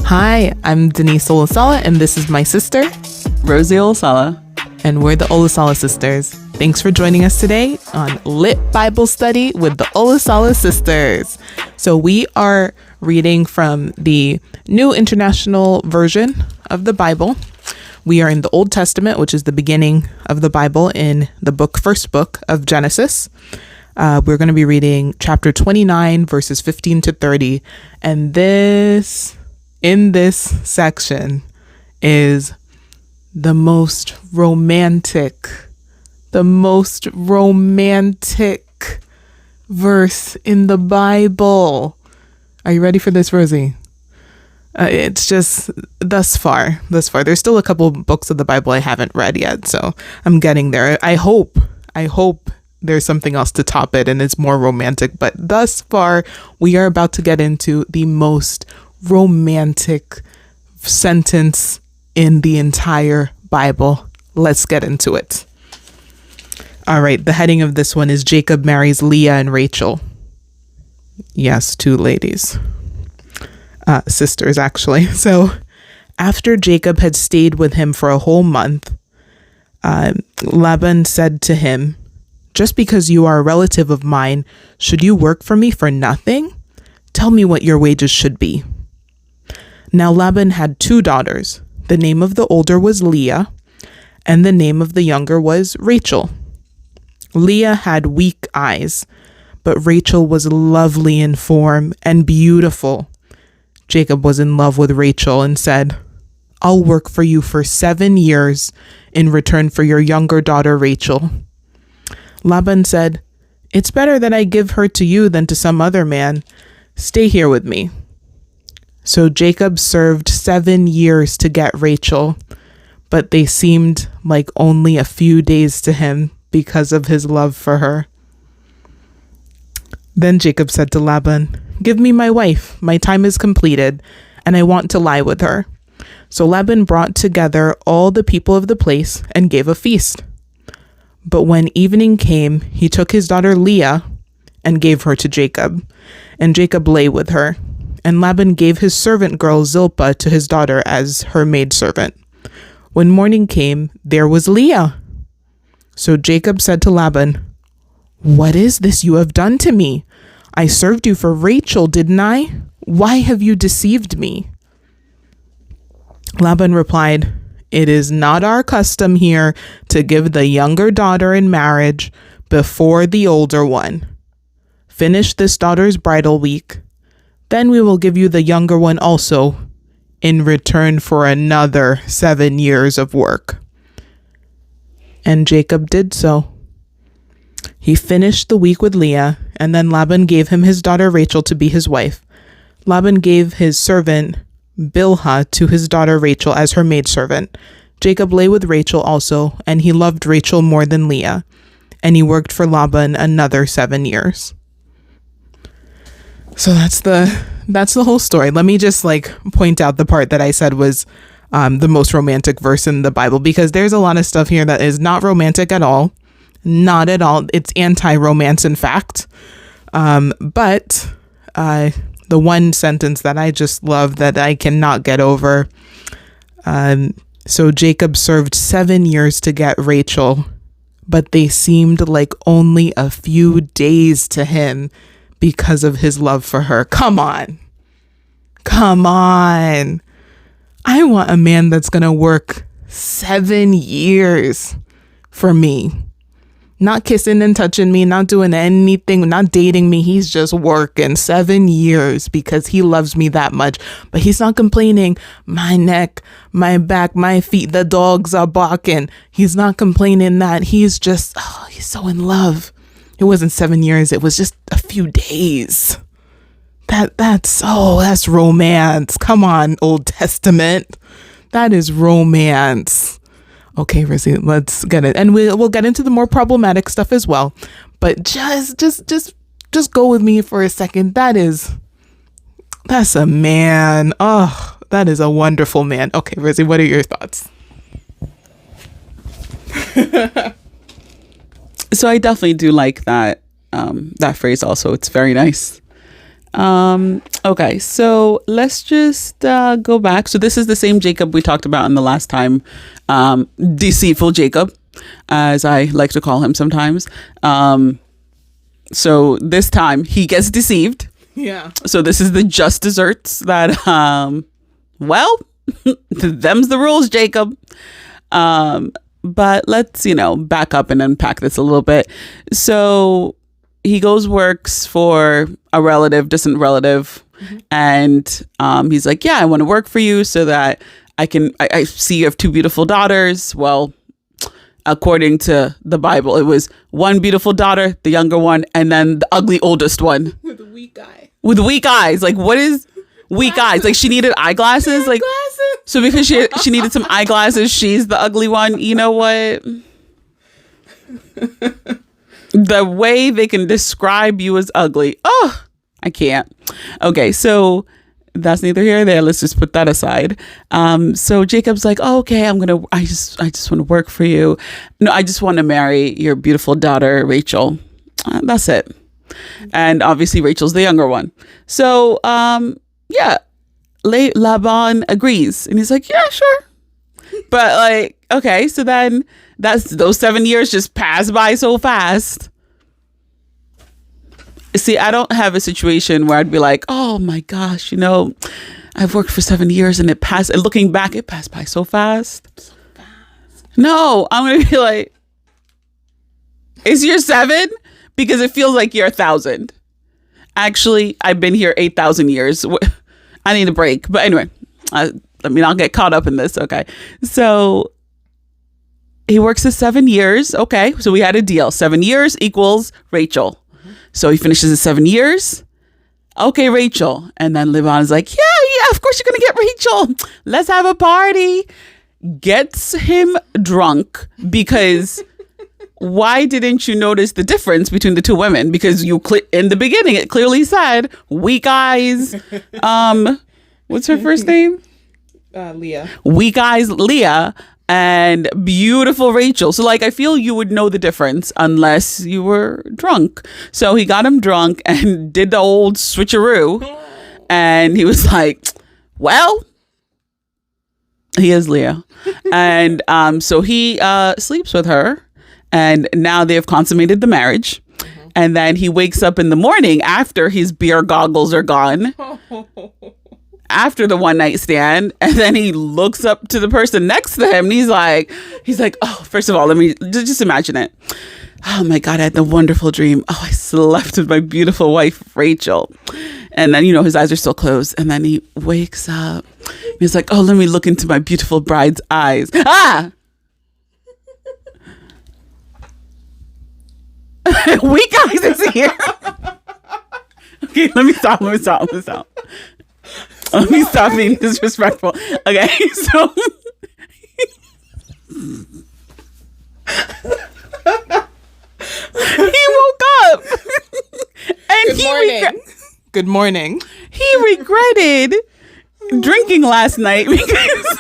Hi, I'm Denise Olasala, and this is my sister, Rosie Olasala. and we're the Olasala Sisters. Thanks for joining us today on Lit Bible Study with the Olasala Sisters. So we are reading from the New International Version of the Bible. We are in the Old Testament, which is the beginning of the Bible, in the first book of Genesis. We're going to be reading chapter 29, verses 15 to 30. And in this section is the most romantic verse in the Bible. Are you ready for this, Rosie? It's just thus far. There's still a couple books of the Bible I haven't read yet, so I'm getting there. I hope there's something else to top it and it's more romantic, but thus far we are about to get into the most romantic sentence in the entire Bible. Let's get into it. All right, the heading of this one is Jacob marries Leah and Rachel. Yes, two ladies. Sisters, actually. So after Jacob had stayed with him for a whole month, Laban said to him, "Just because you are a relative of mine, should you work for me for nothing? Tell me what your wages should be." Now Laban had two daughters. The name of the older was Leah, and the name of the younger was Rachel. Leah had weak eyes, but Rachel was lovely in form and beautiful. Jacob was in love with Rachel and said, "I'll work for you for 7 years in return for your younger daughter Rachel." Laban said, "It's better that I give her to you than to some other man. Stay here with me." So Jacob served 7 years to get Rachel, but they seemed like only a few days to him because of his love for her. Then Jacob said to Laban, "Give me my wife. My time is completed, and I want to lie with her." So Laban brought together all the people of the place and gave a feast. But when evening came, he took his daughter Leah and gave her to Jacob, and Jacob lay with her. And Laban gave his servant girl Zilpah to his daughter as her maidservant. When morning came, there was Leah. So Jacob said to Laban, "What is this you have done to me? I served you for Rachel, didn't I? Why have you deceived me?" Laban replied, "It is not our custom here to give the younger daughter in marriage before the older one. Finish this daughter's bridal week. Then we will give you the younger one also in return for another 7 years of work." And Jacob did so. He finished the week with Leah, and then Laban gave him his daughter Rachel to be his wife. Laban gave his servant Bilhah to his daughter Rachel as her maidservant. Jacob lay with Rachel also, and he loved Rachel more than Leah, and he worked for Laban another 7 years. So that's the whole story. Let me just point out the part that I said was the most romantic verse in the Bible, because there's a lot of stuff here that is not romantic at all. Not at all. It's anti-romance, in fact. But the one sentence that I just love that I cannot get over. So Jacob served 7 years to get Rachel, but they seemed like only a few days to him because of his love for her. Come on. I want a man that's going to work 7 years for me. Not kissing and touching me, not doing anything, not dating me. He's just working 7 years because he loves me that much. But he's not complaining. My neck, my back, my feet, the dogs are barking. He's not complaining that. He's just, he's so in love. It wasn't 7 years. It was just a few days. That's romance. Come on, Old Testament. That is romance. Okay, Rizzy, let's get it. And we'll get into the more problematic stuff as well. But just go with me for a second. That's a man. Oh, that is a wonderful man. Okay, Rizzy, what are your thoughts? So I definitely do like that that phrase also. It's very nice. Okay, so let's just go back. So this is the same Jacob we talked about in the last time. Deceitful Jacob, as I like to call him sometimes. So this time he gets deceived. Yeah. So this is the just desserts that, well, them's the rules, Jacob. But let's, back up and unpack this a little bit. So he works for a distant relative. Mm-hmm. And he's like, yeah, I want to work for you so that I see you have two beautiful daughters. Well, according to the Bible, it was one beautiful daughter, the younger one, and then the ugly oldest one. With a weak eye. With weak eyes. Like, what is weak eyes? Like, she needed eyeglasses? Like, so because she needed some eyeglasses, she's the ugly one. You know what? The way they can describe you as ugly. Oh, I can't. Okay, so that's neither here nor there. Let's just put that aside. So Jacob's like, oh, okay, I just want to work for you. No, I just want to marry your beautiful daughter, Rachel. That's it. And obviously Rachel's the younger one. So, yeah, Laban agrees. And he's like, yeah, sure. But like, okay, so then those 7 years just pass by so fast. See, I don't have a situation where I'd be like, oh my gosh, I've worked for 7 years and looking back, it passed by so fast. So fast. No, I'm going to be like, is your 7? Because it feels like you're 1,000. Actually, I've been here 8,000 years. I need a break. But anyway, I'll get caught up in this. Okay. So he works the 7 years. Okay. So we had a deal. 7 years equals Rachel. So he finishes the 7 years. Okay, Rachel. And then Laban's like, yeah, of course you're going to get Rachel. Let's have a party. Gets him drunk because why didn't you notice the difference between the two women? Because in the beginning, it clearly said weak eyes. What's her first name? Leah. Weak eyes, Leah. And beautiful Rachel. So like, I feel you would know the difference unless you were drunk. So he got him drunk and did the old switcheroo. And he was like, well, he is Leah. And so he sleeps with her. And now they have consummated the marriage. Mm-hmm. And then he wakes up in the morning after his beer goggles are gone. After the one night stand, and then he looks up to the person next to him and he's like, oh, first of all, let me just imagine it. Oh my God, I had the wonderful dream. Oh, I slept with my beautiful wife, Rachel. And then, his eyes are still closed. And then he wakes up. He's like, oh, let me look into my beautiful bride's eyes. Ah! Weak eyes is here. Okay, let me stop. Let me stop being disrespectful. Okay, so he woke up and Good morning. He regretted drinking last night because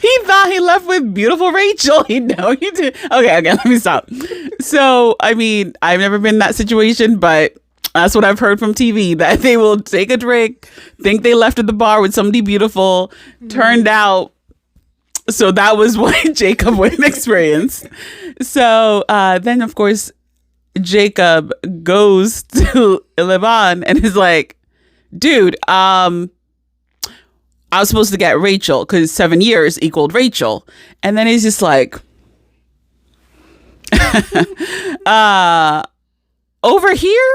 he thought he left with beautiful Rachel. He did. Okay, let me stop. So, I mean, I've never been in that situation, but that's what I've heard from TV, that they will take a drink, think they left at the bar with somebody beautiful, turned out. So that was what Jacob would experience. So then, of course, Jacob goes to Laban and is like, dude, I was supposed to get Rachel because 7 years equaled Rachel. And then he's just like, over here?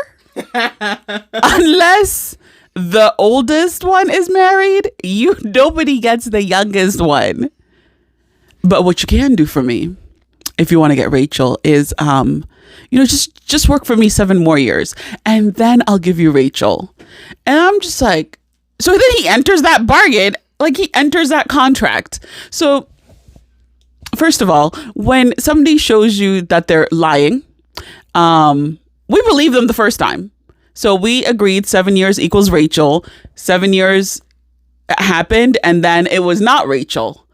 Unless the oldest one is married, nobody gets the youngest one. But what you can do for me, if you want to get Rachel, is just work for me 7 more years, and then I'll give you Rachel. And I'm just like, so then he enters that bargain, like he enters that contract. So first of all, when somebody shows you that they're lying, we believe them the first time. So we agreed 7 years equals Rachel. 7 years happened and then it was not Rachel.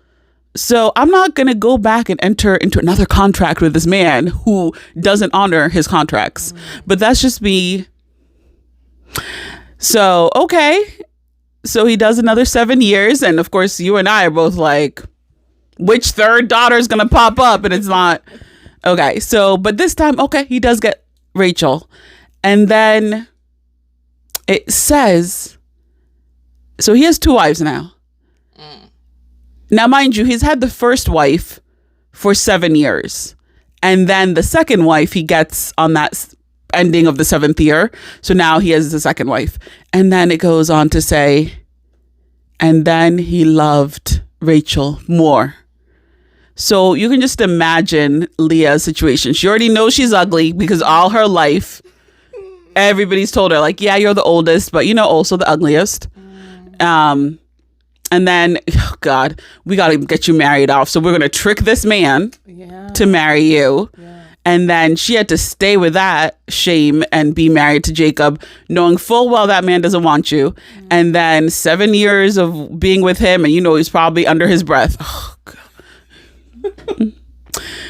So I'm not going to go back and enter into another contract with this man who doesn't honor his contracts. But that's just me. So, okay. So he does another 7 years. And of course, you and I are both like, which third daughter is going to pop up? And it's not. Okay. So, but this time, okay, he does get Rachel. And then it says, so he has 2 wives now. Now, mind you, he's had the first wife for 7 years. And then the second wife he gets on that ending of the 7th year. So now he has the second wife. And then it goes on to say, and then he loved Rachel more. So you can just imagine Leah's situation. She already knows she's ugly because all her life, everybody's told her, like, yeah, you're the oldest, but, you know, also the ugliest. And then, oh God, we got to get you married off. So we're going to trick this man to marry you. Yeah. And then she had to stay with that shame and be married to Jacob, knowing full well that man doesn't want you. And then 7 years of being with him, and you know he's probably under his breath. Oh, God.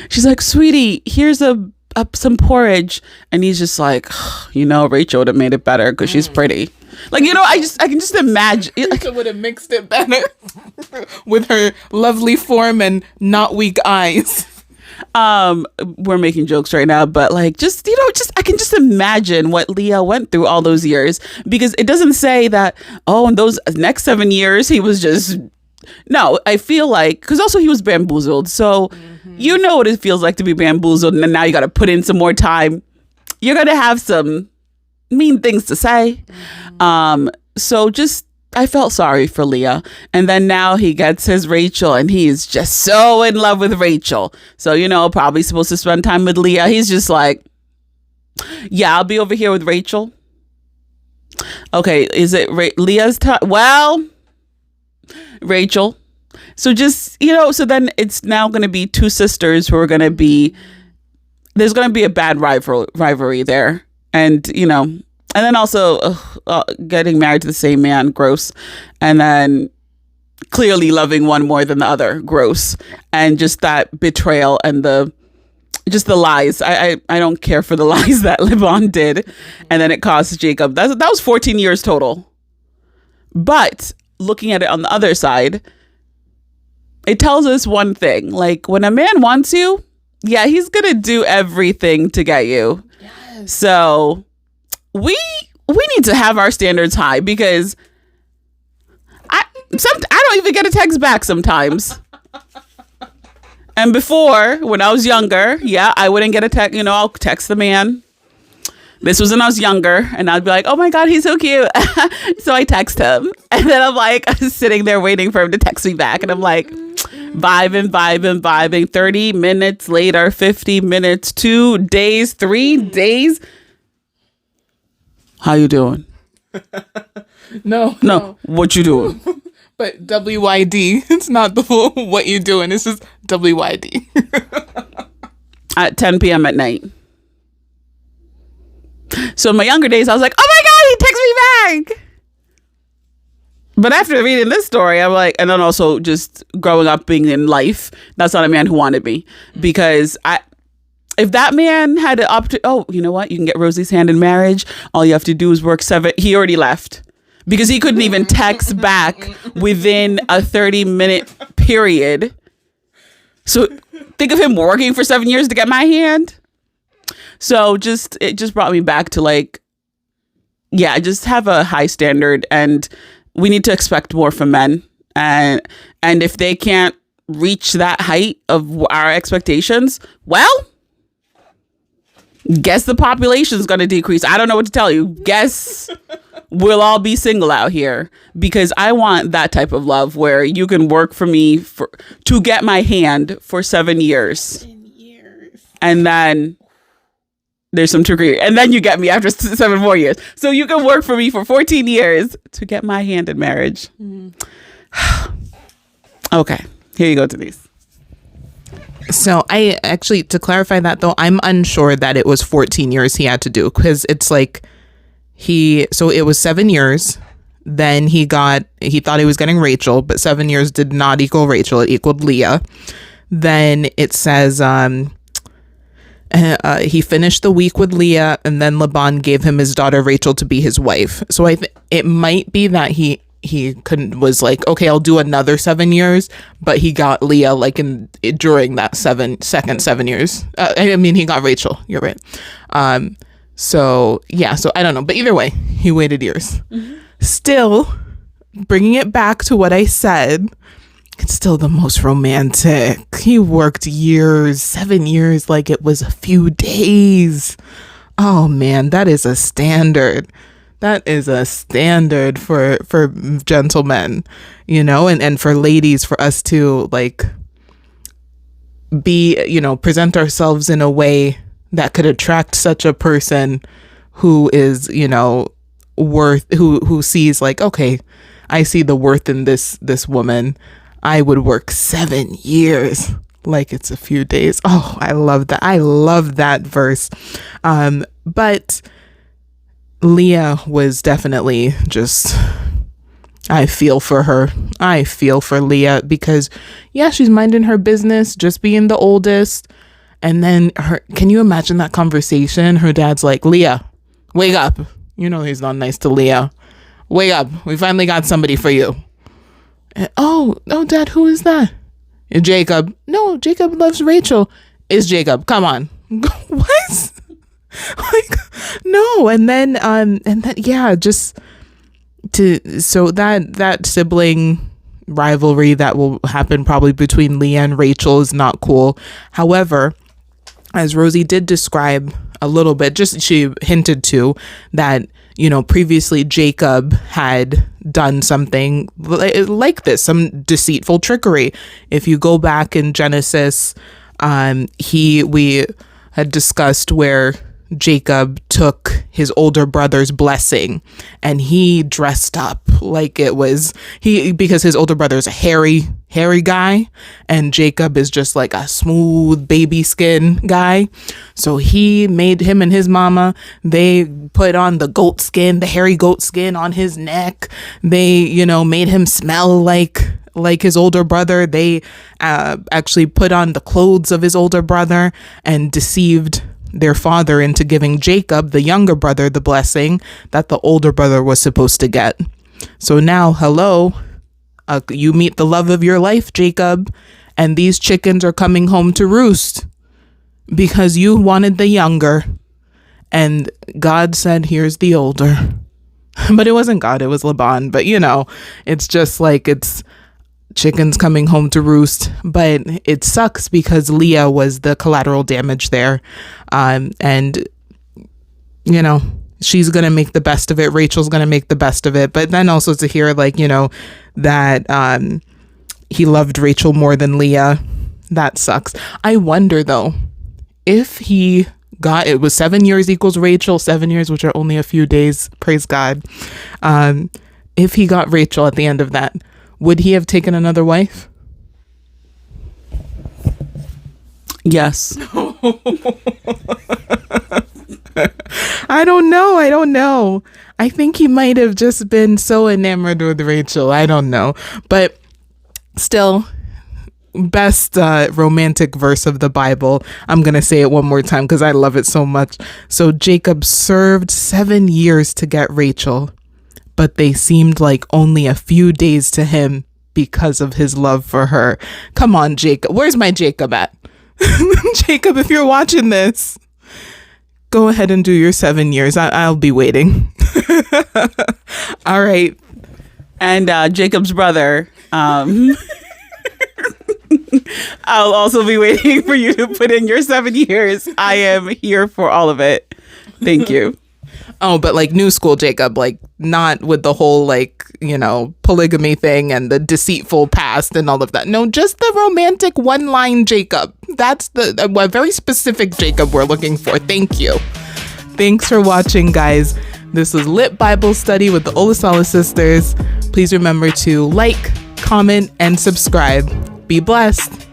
She's like, sweetie, here's some porridge. And he's just like, oh, you know, Rachel would have made it better because she's pretty. Like, you know, I can just imagine. Rachel would have mixed it better with her lovely form and not weak eyes. We're making jokes right now, but like, just, you know, I can just imagine what Leah went through all those years, because it doesn't say that, oh, in those next 7 years, he was just, no, I feel like, because also he was bamboozled. So you know what it feels like to be bamboozled. And then now you got to put in some more time. You're going to have some mean things to say. So just, I felt sorry for Leah. And then now he gets his Rachel and he's just so in love with Rachel. So, you know, probably supposed to spend time with Leah. He's just like, yeah, I'll be over here with Rachel. Okay, is it Leah's time? Well, Rachel. So just, you know, so then it's now going to be 2 sisters who are going to be, there's going to be a bad rivalry there. And, you know, and then also getting married to the same man, gross. And then clearly loving one more than the other, gross. And just that betrayal and the lies. I don't care for the lies that Laban did. And then it cost Jacob. That was 14 years total. But looking at it on the other side, it tells us one thing. Like, when a man wants you, yeah, he's going to do everything to get you. Yes. So we need to have our standards high, because I don't even get a text back sometimes. And before, when I was younger, yeah, I wouldn't get a text. You know, I'll text the man. This was when I was younger, and I'd be like, oh my God, he's so cute. So I text him, and then I'm like sitting there waiting for him to text me back. And I'm like vibing. 30 minutes later, 50 minutes, 2 days, 3 days. How you doing? No. What you doing? But WYD. It's not the full what you doing. It's just WYD. At 10 p.m. at night. So in my younger days, I was like, oh my God, he texts me back. But after reading this story, I'm like, and then also just growing up being in life, that's not a man who wanted me. Because if that man had an opportunity, oh, you know what? You can get Rosie's hand in marriage. All you have to do is work 7. He already left because he couldn't even text back within a 30-minute period. So think of him working for 7 years to get my hand. So it just brought me back to like, yeah, just have a high standard, and we need to expect more from men. And if they can't reach that height of our expectations, well, guess the population is going to decrease. I don't know what to tell you. Guess we'll all be single out here, because I want that type of love where you can work for me to get my hand for 7 years. And then there's some trickery. And then you get me after 7 more years. So you can work for me for 14 years to get my hand in marriage. Okay. Here you go, Denise. So I actually, to clarify that though, I'm unsure that it was 14 years he had to do, because it's like so it was 7 years. Then he thought he was getting Rachel, but 7 years did not equal Rachel. It equaled Leah. Then it says he finished the week with Leah, and then Laban gave him his daughter Rachel to be his wife. So it might be that he was like, okay, I'll do another 7 years, but he got Leah like during that second 7 years. I mean, he got Rachel. You're right. So I don't know, but either way, he waited years. Still, bringing it back to what I said, it's still the most romantic. He worked years, 7 years, like it was a few days. Oh man, that is a standard. That is a standard for gentlemen, and for ladies, for us to like be, present ourselves in a way that could attract such a person who is, who sees like, okay, I see the worth in this woman. I would work 7 years like it's a few days. Oh, I love that. I love that verse. But Leah was definitely just, I feel for her. I feel for Leah because, yeah, she's minding her business, just being the oldest. And then can you imagine that conversation? Her dad's like, Leah, wake up. He's not nice to Leah. Wake up. We finally got somebody for you. And, oh, Dad, who is that? Jacob. No, Jacob loves Rachel. It's Jacob. Come on. What? Like, no. And then, yeah, just so that sibling rivalry that will happen probably between Leah and Rachel is not cool. However, as Rosie did describe a little bit, just she hinted to that, previously Jacob had done something like this, some deceitful trickery. If you go back in Genesis, we had discussed where Jacob took his older brother's blessing and he dressed up like it was because his older brother's a hairy guy and Jacob is just like a smooth baby skin guy. So he made him and his mama, they put on the hairy goat skin on his neck. They, made him smell like his older brother. They actually put on the clothes of his older brother and deceived their father into giving Jacob, the younger brother, the blessing that the older brother was supposed to get. So now, hello, you meet the love of your life, Jacob, and these chickens are coming home to roost because you wanted the younger. And God said, here's the older. But it wasn't God, it was Laban. But, it's just like it's chickens coming home to roost. But it sucks because Leah was the collateral damage there. And she's going to make the best of it. Rachel's going to make the best of it. But then also to hear that he loved Rachel more than Leah, that sucks. I wonder though, if it was 7 years equals Rachel, 7 years, which are only a few days, praise God. If he got Rachel at the end of that, would he have taken another wife? Yes. I don't know. I think he might have just been so enamored with Rachel. I don't know. But still, best romantic verse of the Bible. I'm going to say it one more time because I love it so much. So Jacob served 7 years to get Rachel, but they seemed like only a few days to him because of his love for her. Come on, Jacob. Where's my Jacob at? Jacob, if you're watching this, go ahead and do your 7 years. I'll be waiting. All right. And Jacob's brother, I'll also be waiting for you to put in your 7 years. I am here for all of it. Thank you. Oh, but like new school Jacob, like not with the whole polygamy thing and the deceitful past and all of that. No, just the romantic one-line Jacob. That's a very specific Jacob we're looking for. Thank you. Thanks for watching, guys. This was Lit Bible Study with the Olasala Sisters. Please remember to like, comment, and subscribe. Be blessed.